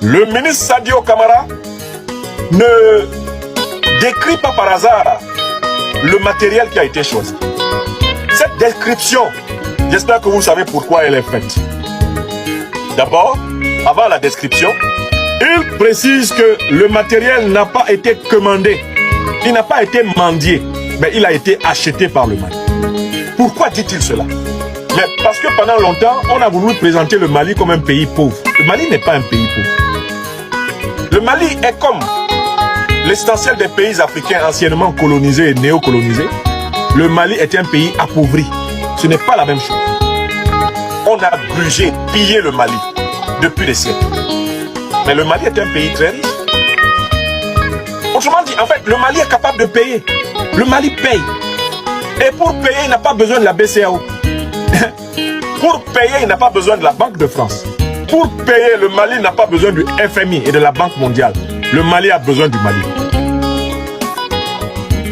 Le ministre Sadio Camara ne décrit pas par hasard le matériel qui a été choisi. Cette description, j'espère que vous savez pourquoi elle est faite. D'abord, avant la description, il précise que le matériel n'a pas été commandé, il n'a pas été mendié, mais il a été acheté par le Mali. Pourquoi dit-il cela? Mais parce que pendant longtemps, on a voulu présenter le Mali comme un pays pauvre. Le Mali n'est pas un pays pauvre. Le Mali est comme l'essentiel des pays africains anciennement colonisés et néocolonisés. Le Mali est un pays appauvri. Ce n'est pas la même chose. On a grugé, pillé le Mali depuis des siècles. Mais le Mali est un pays très riche. Autrement dit, en fait, le Mali est capable de payer. Le Mali paye. Et pour payer, il n'a pas besoin de la BCEAO. Pour payer, il n'a pas besoin de la Banque de France. Pour payer, le Mali n'a pas besoin du FMI et de la Banque mondiale. Le Mali a besoin du Mali.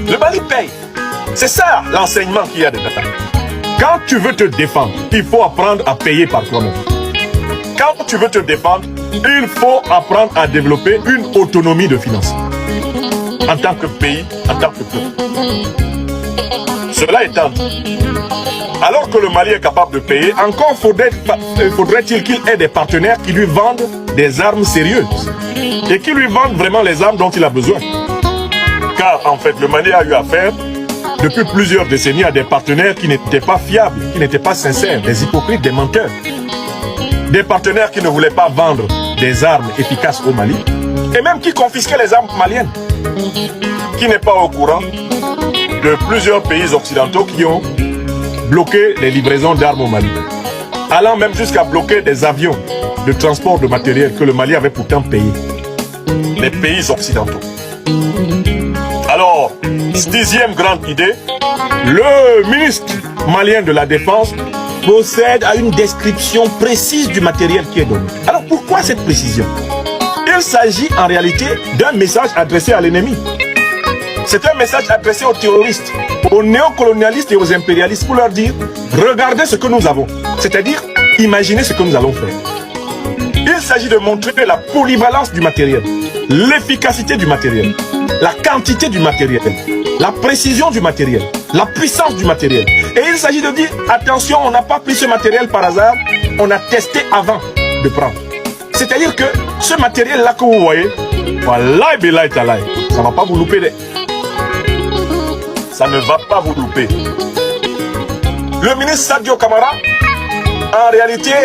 Le Mali paye. C'est ça l'enseignement qu'il y a dedans. Quand tu veux te défendre, il faut apprendre à payer par toi-même. Quand tu veux te défendre, il faut apprendre à développer une autonomie de financement. En tant que pays, en tant que peuple. Cela étant dit, alors que le Mali est capable de payer, encore faudrait-il qu'il ait des partenaires qui lui vendent des armes sérieuses et qui lui vendent vraiment les armes dont il a besoin. Car en fait, le Mali a eu affaire depuis plusieurs décennies à des partenaires qui n'étaient pas fiables, qui n'étaient pas sincères, des hypocrites, des menteurs. Des partenaires qui ne voulaient pas vendre des armes efficaces au Mali et même qui confisquaient les armes maliennes. Qui n'est pas au courant de plusieurs pays occidentaux qui ont bloqué les livraisons d'armes au Mali, allant même jusqu'à bloquer des avions de transport de matériel que le Mali avait pourtant payé. Les pays occidentaux. Alors, 10e grande idée, le ministre malien de la Défense procède à une description précise du matériel qui est donné. Alors pourquoi cette précision? Il s'agit en réalité d'un message adressé à l'ennemi. C'est un message adressé aux terroristes, aux néocolonialistes et aux impérialistes pour leur dire, regardez ce que nous avons. C'est-à-dire, imaginez ce que nous allons faire. Il s'agit de montrer la polyvalence du matériel, l'efficacité du matériel, la quantité du matériel, la précision du matériel, la puissance du matériel. Et il s'agit de dire, attention, on n'a pas pris ce matériel par hasard, on a testé avant de prendre. C'est-à-dire que ce matériel-là que vous voyez, wallahi billahi talahi, ça ne va pas vous louper. Ça ne va pas vous louper. Le ministre Sadio Camara, en réalité,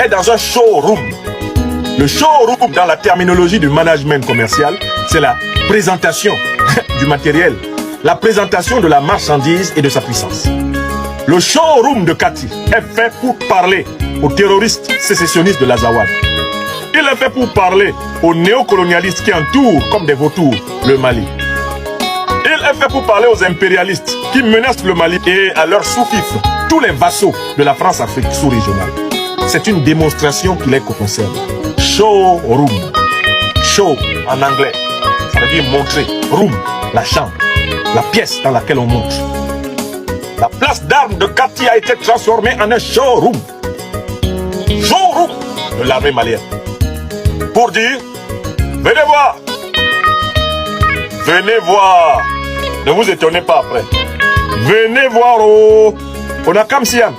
est dans un showroom. Le showroom, dans la terminologie du management commercial, c'est la présentation du matériel, la présentation de la marchandise et de sa puissance. Le showroom de Kati est fait pour parler aux terroristes sécessionnistes de l'Azawad. Il est fait pour parler aux néocolonialistes qui entourent comme des vautours le Mali. Il est fait pour parler aux impérialistes qui menacent le Mali et à leurs sous-fifres, tous les vassaux de la France-Afrique sous-régionale. C'est une démonstration qui les concerne. Showroom. Show en anglais, ça veut dire montrer. Room, la chambre, la pièce dans laquelle on montre. La place d'armes de Kati a été transformée en un showroom. Showroom de l'armée malienne. Pour dire, venez voir. Venez voir. Ne vous étonnez pas après. Venez voir. Oh. On a Kamsiam.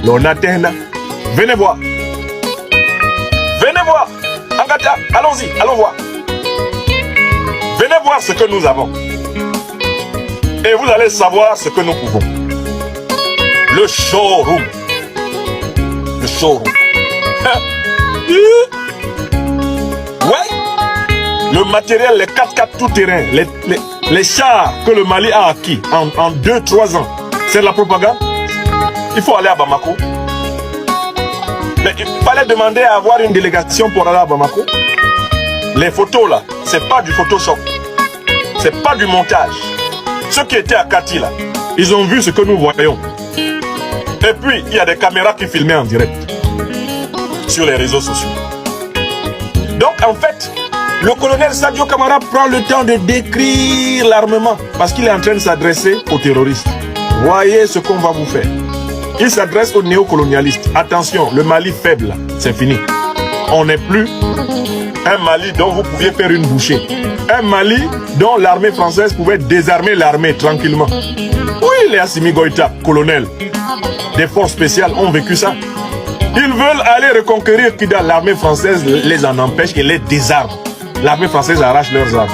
On a Tehna. Venez voir. Venez voir. Angata, allons-y, allons voir. Venez voir ce que nous avons. Et vous allez savoir ce que nous pouvons. Le showroom. Le showroom. Ouais. Le matériel, les 4x4 tout-terrain, les chars que le Mali a acquis en 2-3 ans, c'est de la propagande. Il faut aller à Bamako. Mais il fallait demander à avoir une délégation pour aller à Bamako. Les photos là, c'est pas du Photoshop. C'est pas du montage. Ceux qui étaient à Kati là, ils ont vu ce que nous voyons. Et puis, il y a des caméras qui filmaient en direct sur les réseaux sociaux. Donc, en fait, le colonel Sadio Camara prend le temps de décrire l'armement parce qu'il est en train de s'adresser aux terroristes. Voyez ce qu'on va vous faire. Il s'adresse aux néocolonialistes. Attention, le Mali faible, c'est fini. On n'est plus Un Mali dont vous pouviez faire une bouchée. Un Mali dont l'armée française pouvait désarmer l'armée tranquillement. Oui, les Assimi Goïta, colonel des forces spéciales, ont vécu ça. Ils veulent aller reconquérir Kidal. L'armée française les en empêche et les désarme. L'armée française arrache leurs armes.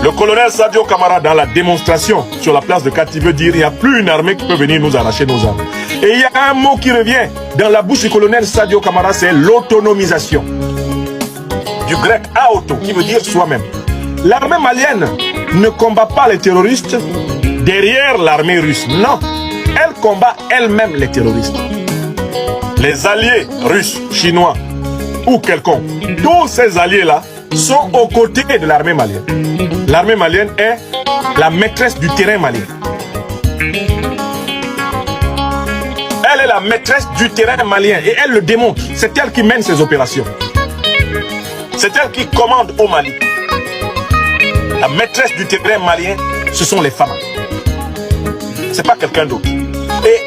Le colonel Sadio Kamara, dans la démonstration sur la place de Kati, veut dire qu'il n'y a plus une armée qui peut venir nous arracher nos armes. Et il y a un mot qui revient dans la bouche du colonel Sadio Kamara, c'est l'autonomisation. Du grec auto, qui veut dire soi-même. L'armée malienne ne combat pas les terroristes derrière l'armée russe. Non, elle combat elle-même les terroristes. Les alliés russes, chinois ou quelconques, tous ces alliés-là sont aux côtés de l'armée malienne. L'armée malienne est la maîtresse du terrain malien. Elle est la maîtresse du terrain malien et elle le démontre. C'est elle qui mène ses opérations. C'est elle qui commande au Mali. La maîtresse du terrain malien, ce sont les femmes. C'est pas quelqu'un d'autre. Et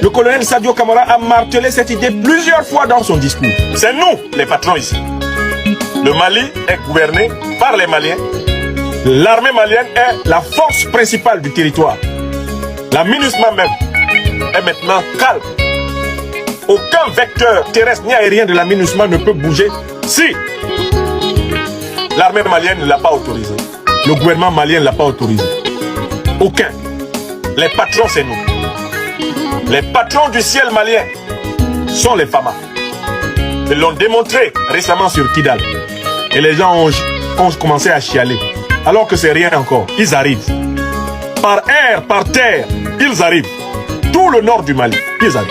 le colonel Sadio Kamara a martelé cette idée plusieurs fois dans son discours. C'est nous, les patrons ici. Le Mali est gouverné par les Maliens. L'armée malienne est la force principale du territoire. La MINUSMA même est maintenant calme. Aucun vecteur terrestre ni aérien de la MINUSMA ne peut bouger si l'armée malienne ne l'a pas autorisé. Le gouvernement malien ne l'a pas autorisé. Aucun. Les patrons, c'est nous. Les patrons du ciel malien sont les FAMA. Ils l'ont démontré récemment sur Kidal. Et les gens ont commencé à chialer. Alors que c'est rien encore. Ils arrivent. Par air, par terre, ils arrivent. Tout le nord du Mali, ils arrivent.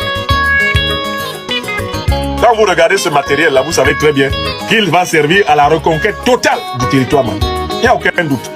Quand vous regardez ce matériel-là, vous savez très bien qu'il va servir à la reconquête totale du territoire malien. Il n'y a aucun doute.